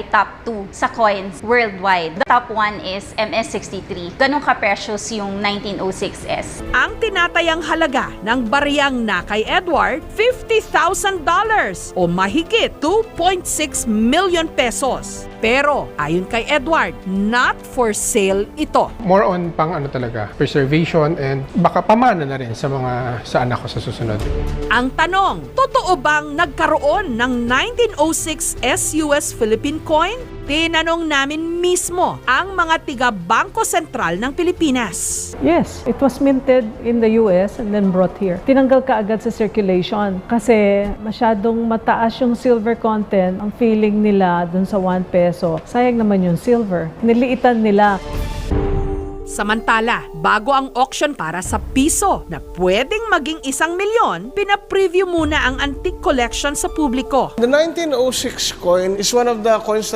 top 2 sa coins worldwide. The top 1 is MS-63. Ganun ka-precious yung 1906S. Ang tinatayang halaga ng bariyang na kay Edward, $50,000 o mahigit 2.6 million pesos. Pero ayon kay Edward, not for sale ito. More on pang talaga, preservation and baka pamana na rin sa anak ko sa susunod. Ang tanong, totoo bang nagkaroon ng 1906 SUS Philippine coin? Tinanong namin mismo ang mga tiga Bangko Sentral ng Pilipinas. Yes, it was minted in the US and then brought here. Tinanggal ka agad sa circulation kasi masyadong mataas yung silver content. Ang feeling nila dun sa 1 peso, sayang naman yung silver. Niliitan nila. Samantala, bago ang auction para sa piso na pwedeng maging 1 milyon, pina-preview muna ang antique collection sa publiko. The 1906 coin is one of the coins